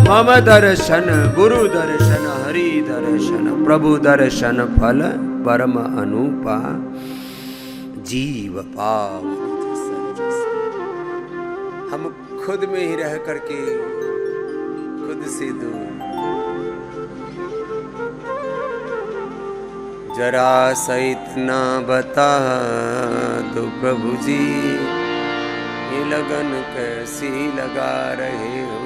मम दर्शन गुरु दर्शन हरि दर्शन प्रभु दर्शन फल परम अनुपा जीव पाव। हम खुद में ही रह करके खुद से दूर, जरा सहित ना बता तो प्रभु जी ये लगन कैसी लगा रहे हो,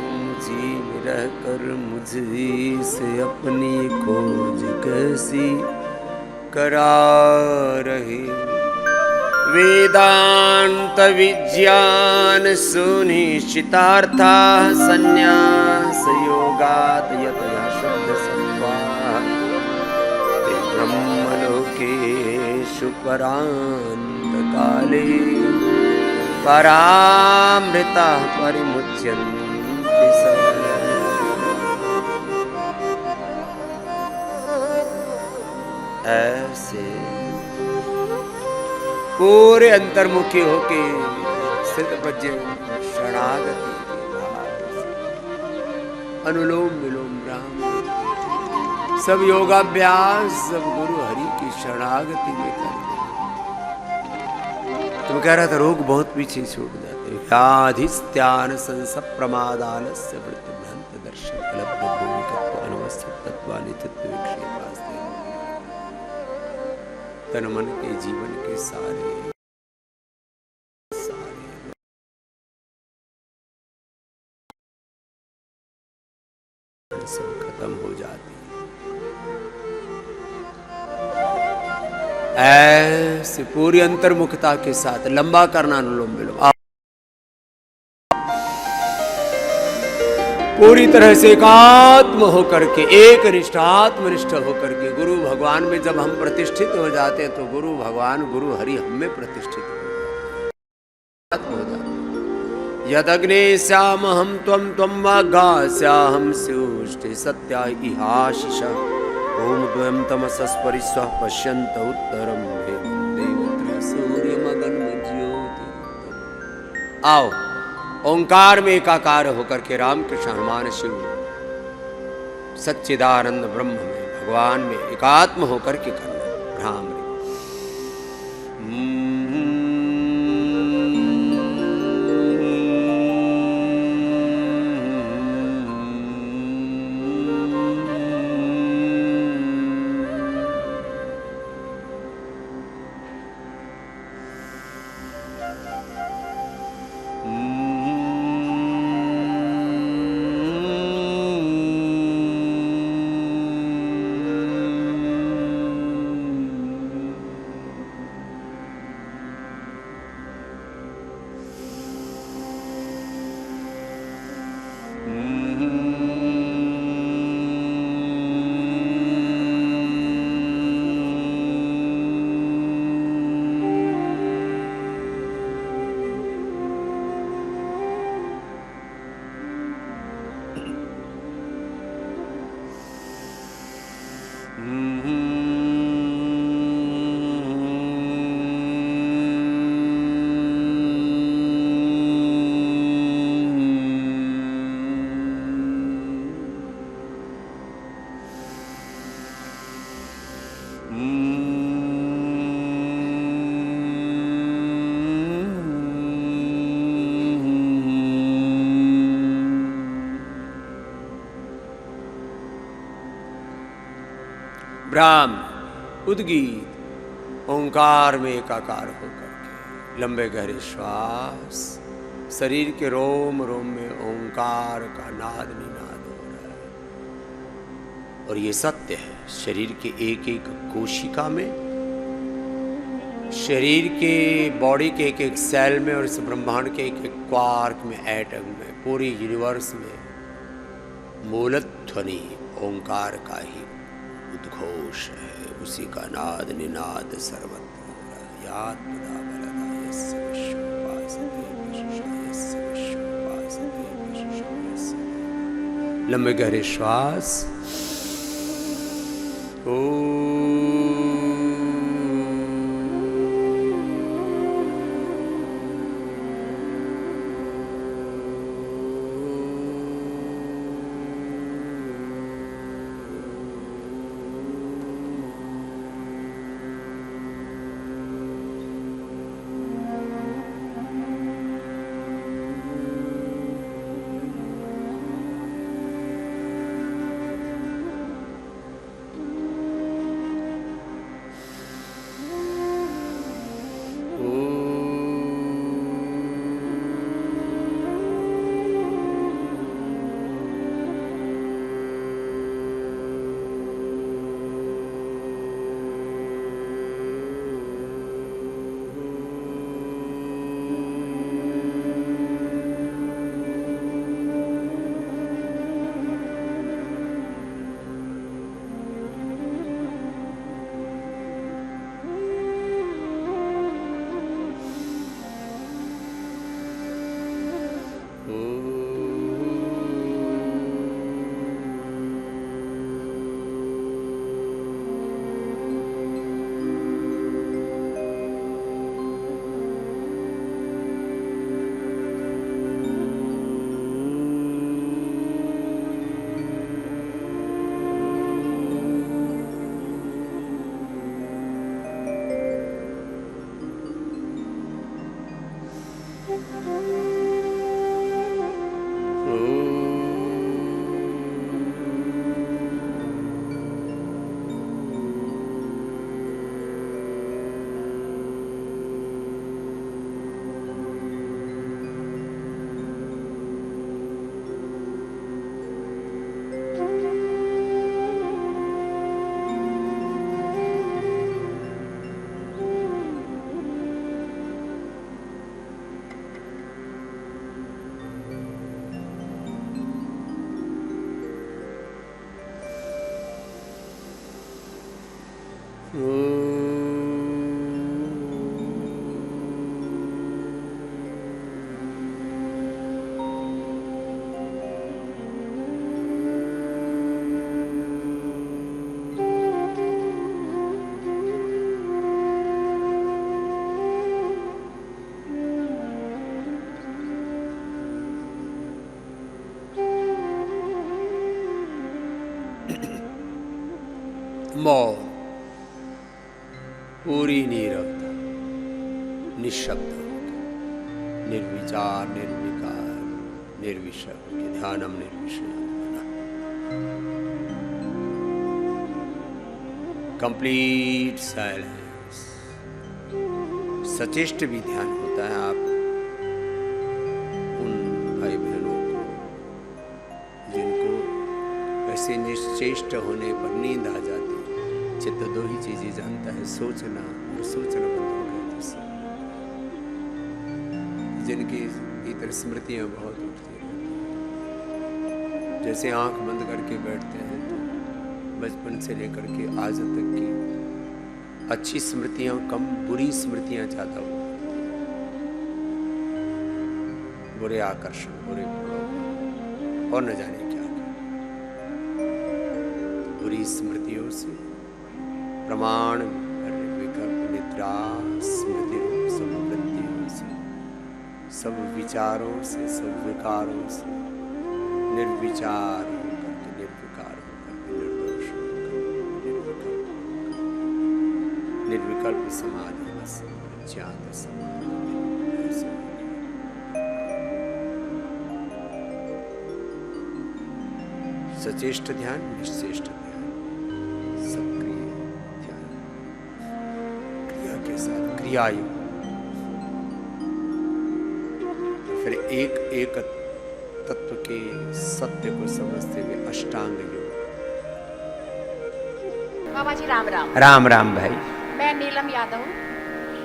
जी में रह कर मुझी से अपनी खोज कैसी करा रहे। वेदांत विज्ञान सुनिश्चितार्था संन्यास योगात यतया शुद्ध सत्वा ब्रह्मलोकेषु परांत काले परामृता परिमुच्यन्ति ऐसे पूरे अंतर्मुखी होके स्थित बज्जे शरणागति के भाव से अनुलोम विलोम ब्राह्म सब योगाभ्यास सब गुरु हरि की शरणागति में करते। तुम कह रहा था रोग बहुत पीछे छूट जाते हैं। व्याधिस्त्यान संसप प्रमादालस्य वृत्त भ्रांत दर्शन कलब्ध भूमिकत्व अनवस्थित तत्वानित्व विक्षेपास्ते। तन मन के जीवन के सारे सब खत्म हो जाती है। ऐसे पूरी अंतर्मुखता के साथ लंबा करना अनुलोम विलोम, पूरी तरह से एकात्म होकर के एक निष्ठ आत्मनिष्ठ होकर के गुरु भगवान में जब हम प्रतिष्ठित हो जाते हैं तो गुरु भगवान गुरु हरि हम में प्रतिष्ठित हो जाते। यदग्ने श्याम हम त्वं त्वं वागा स्याहम स्युष्टे सत्या इहाशिष ओम द्वयं तमसस्परिस्व पश्यन्त उत्तरम देवत्र सूर्यमगन ज्योति। आओ ओंकार में एकाकार होकर के रामकृष्ण हनुमान शिव सच्चिदानंद ब्रह्म में भगवान में एकात्म होकर के करना भ्राम। ब्राह्म उद्गीत ओंकार में एकाकार होकर के लंबे गहरे श्वास, शरीर के रोम रोम में ओंकार का नाद निनाद हो रहा है। और ये सत्य है, शरीर के एक एक कोशिका में, शरीर के बॉडी के एक एक सेल में और इस ब्रह्मांड के एक एक क्वार्क में, एटम में, पूरी यूनिवर्स में मूलध्वनि ओंकार का ही उद्घोष है, उसी का नाद निनाद सर्वत्र हो रहा है। यात्मदा बलदायस्य विश्वोपासते विश्वयस्य विश्वोपासते विश्वयस्य। लंबे गहरे श्वास। मौन, पूरी नीरवता, निशब्द होकर, निर्विचार निर्विकार निर्विषय होकर, ध्यानम निर्विषय, कंप्लीट साइलेंस। सचेष्ट भी ध्यान होता है। आप उन भाई बहनों को जिनको ऐसे निश्चेष्ट होने पर नींद आ जाती, चित्त दो ही चीजें जानता है, सोचना और सोचना बंद हो गया जिससे, जिनकी भीतर स्मृतियां बहुत उठती रहती, जैसे आंख बंद करके बैठते हैं तो बचपन से लेकर के आज तक की अच्छी स्मृतियां कम, बुरी स्मृतियां ज्यादा हो, बुरे आकर्षण, बुरे प्रलोभन और न जाने क्या बुरी स्मृतियों से प्रमाण विकल्प निद्रा स्मृति सब वृत्तियों से, सब विचारों से, सब विकारों से निर्विचार होकर के, निर्विकार होकर के, निर्दोष होकर निर्विकल्प समाधि बस ज्ञात समाधि। सचेष्ट ध्यान, निश्चेष्ट ध्यान, सक्रिय ध्यान, क्रिया के साथ क्रियायुक्त, फिर एक एक तत्व के सत्य को समझते हुए अष्टांग योग। बाबा जी राम राम। राम राम भाई। मैं नीलम यादव हूँ।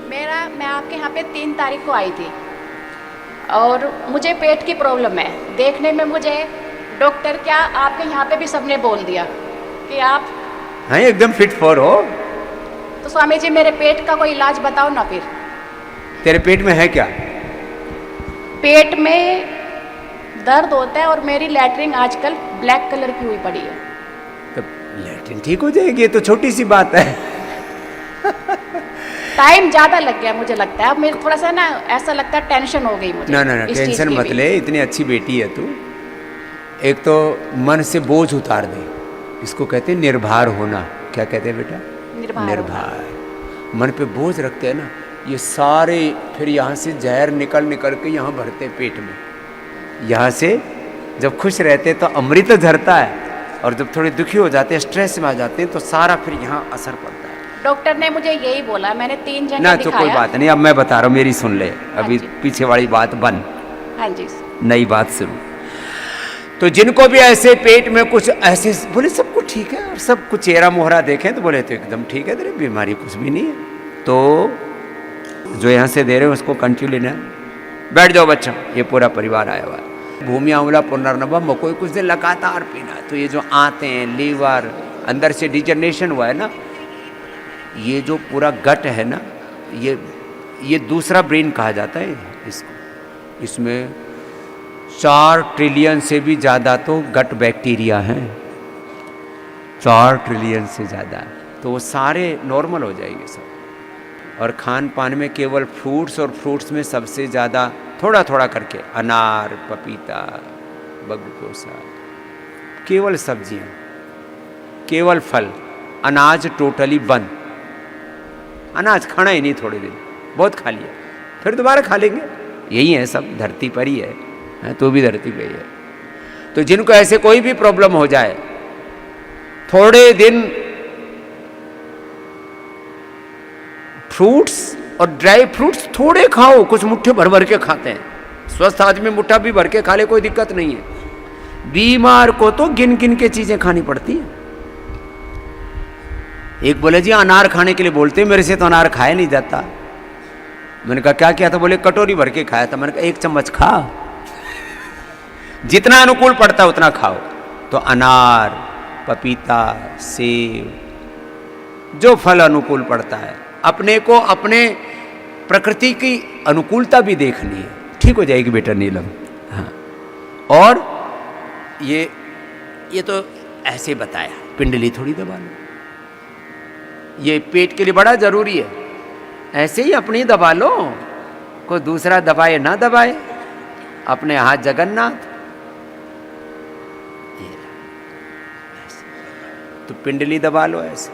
मैं आपके यहाँ पे 3 तारीख को आई थी और मुझे पेट की प्रॉब्लम है। देखने में मुझे डॉक्टर क्या आपके यहाँ पे भी सबने बोल दिया कि आप हाँ एकदम फिट फॉर हो। तो स्वामी जी मेरे पेट का कोई इलाज बताओ ना। फिर तेरे पेट में है क्या? पेट में दर्द होता है और मेरी लैट्रिन आजकल ब्लैक कलर की हुई पड़ी है। तो लैट्रिन ठीक हो जाएगी, ये तो छोटी सी बात है। टाइम ज्यादा लग गया मुझे लगता है। अब मेरे थोड़ा सा ना ऐसा लगता है टेंशन हो गई मुझे। ना ना ना टेंशन मत ले, इतनी अच्छी बेटी है तू। एक तो मन से बोझ उतार दे, इसको कहते हैं निर्भर होना। क्या कहते हैं बेटा? निर्भर। मन पे बोझ रखते हैं ना, ये सारे फिर यहाँ से जहर निकल के यहाँ भरते हैं पेट में। यहाँ से जब खुश रहते तो अमृत झरता है, और जब थोड़े दुखी हो जाते हैं, स्ट्रेस में आ जाते हैं, तो सारा फिर यहाँ असर पड़ता है। डॉक्टर ने मुझे यही बोला, मैंने 3 जगह ना तो कोई बात नहीं, अब मैं बता रहा हूँ, मेरी सुन ले। अभी पीछे वाली बात बंद, हाँ जी, नई बात शुरू। तो जिनको भी ऐसे पेट में कुछ ऐसे बोले सब कुछ ठीक है और सब कुछ चेहरा मोहरा देखें तो बोले तो एकदम ठीक है, तेरी बीमारी कुछ भी नहीं है। तो जो यहाँ से दे रहे हैं उसको कंटिन्यू लेना है। बैठ जाओ बच्चों, ये पूरा परिवार आया हुआ है। भूमि आंवला पुनर्नवा कोई कुछ दिन लगातार पीना। तो ये जो आते हैं, लीवर अंदर से डिजनरेशन हुआ है ना, ये जो पूरा गट है ना, ये दूसरा ब्रेन कहा जाता है इसको। इसमें 4 ट्रिलियन से भी ज़्यादा तो गट बैक्टीरिया हैं, 4 ट्रिलियन से ज़्यादा। तो वो सारे नॉर्मल हो जाएंगे सब। और खान पान में केवल फ्रूट्स, और फ्रूट्स में सबसे ज़्यादा थोड़ा थोड़ा करके अनार, पपीता, बगुकोसा, केवल सब्जियां, केवल फल। अनाज टोटली बंद। अनाज खाना ही नहीं, थोड़े दिन बहुत खा लिया, फिर दोबारा खा लेंगे। यही है, सब धरती पर ही है, तो भी धरती पे ही है। तो जिनको ऐसे कोई भी प्रॉब्लम हो जाए, थोड़े दिन फ्रूट्स और ड्राई फ्रूट्स थोड़े खाओ, कुछ मुट्ठे भर भर के खाते हैं। स्वस्थ आदमी मुट्ठा भी भर के खा ले, कोई दिक्कत नहीं है। बीमार को तो गिन गिन के चीजें खानी पड़ती है। एक बोले जी अनार खाने के लिए बोलते, मेरे से तो अनार खाया नहीं जाता। मैंने कहा क्या किया था? बोले कटोरी भर के खाया था। मैंने कहा 1 चम्मच खा, जितना अनुकूल पड़ता है उतना खाओ। तो अनार, पपीता, सेब, जो फल अनुकूल पड़ता है। अपने को अपने प्रकृति की अनुकूलता भी देखनी है, ठीक हो जाएगी बेटा नीलम। हाँ, और ये तो ऐसे बताया, पिंडली थोड़ी दबा लो, ये पेट के लिए बड़ा जरूरी है। ऐसे ही अपनी दबा लो, कोई दूसरा दबाए ना दबाए, अपने हाथ जगन्नाथ। तो पिंडली दबा लो ऐसे,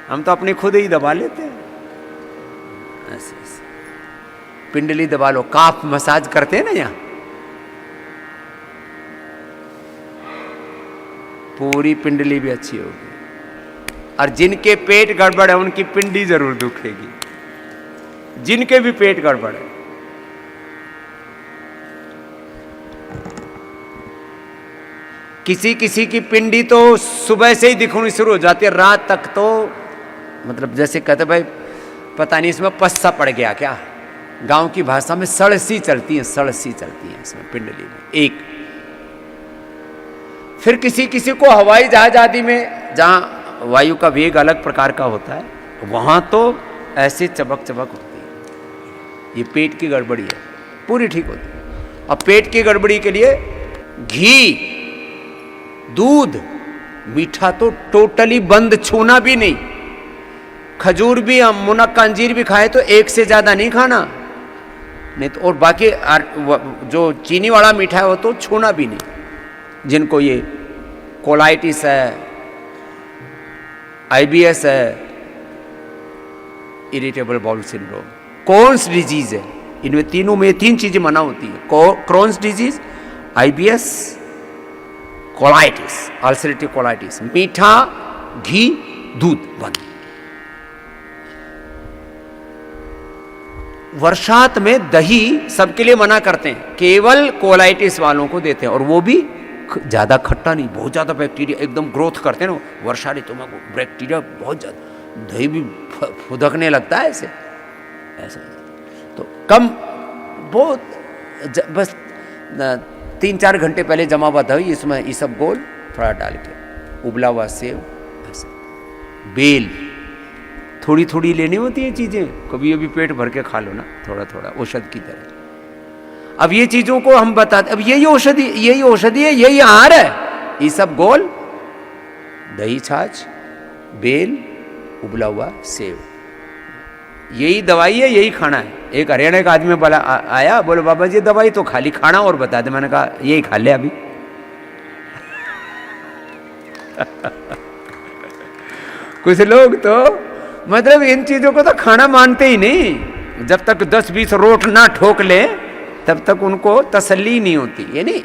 हम तो अपनी खुद ही दबा लेते हैं ऐसे ऐसे। पिंडली दबा लो, काफ मसाज करते हैं ना यहाँ, पूरी पिंडली भी अच्छी होगी। और जिनके पेट गड़बड़ है उनकी पिंडी जरूर दुखेगी, जिनके भी पेट गड़बड़ है। किसी किसी की पिंडी तो सुबह से ही दिखनी शुरू हो जाती है, रात तक तो मतलब जैसे कहते भाई पता नहीं इसमें पस्सा पड़ गया क्या, गांव की भाषा में सड़सी चलती है, सड़सी चलती है इसमें पिंडली में एक। फिर किसी किसी को हवाई जहाज आदि में, जहां वायु का वेग अलग प्रकार का होता है, वहां तो ऐसे चबक चबक होती है। ये पेट की गड़बड़ी है, पूरी ठीक होती है। अब पेट की गड़बड़ी के लिए घी, दूध, मीठा तो टोटली बंद, छूना भी नहीं। खजूर भी, हम मुनक्का अंजीर भी खाए तो एक से ज्यादा नहीं खाना, नहीं तो। और बाकी जो चीनी वाला मीठा है वो तो छूना भी नहीं। जिनको ये कोलाइटिस है, आईबीएस है, irritable bowel syndrome, Crohn's disease है, इनमें तीनों में तीन चीजें मना होती है। Crohn's disease, IBS, colitis, ulcerative colitis. मीठा, घी, दूध बंद। वर्षात में दही सबके लिए मना करते हैं, केवल कोलाइटिस वालों को देते हैं, और वो भी ज्यादा खट्टा नहीं, बहुत ज्यादा बैक्टीरिया एकदम ग्रोथ करते हैं ना वर्षा ऋतु में, बैक्टीरिया बहुत ज्यादा, दही भी फुदकने लगता है ऐसे ऐसे। तो कम बहुत बस 3-4 घंटे पहले जमा हुआ दही, इसमें ये सब गोल थोड़ा डाल के, उबला हुआ सेव ऐसे, बेल थोड़ी थोड़ी लेनी होती है चीजें, कभी अभी पेट भर के खा लो ना थोड़ा थोड़ा, औषध की तरह। अब ये चीजों को हम बताते, अब यही औषधि है, यही आहार है, ये सब गोल, दही छाछ, बेल, उबला हुआ सेव, यही दवाई है, यही खाना है। एक हरियाणा का आदमी बोला आया, बोले बाबा जी दवाई तो खाली, खाना और बता दे। मैंने कहा यही खा ले अभी। कुछ लोग तो मतलब इन चीजों को तो खाना मानते ही नहीं, जब तक 10-20 रोट ना ठोक ले तब तक उनको तसल्ली नहीं होती। ये नहीं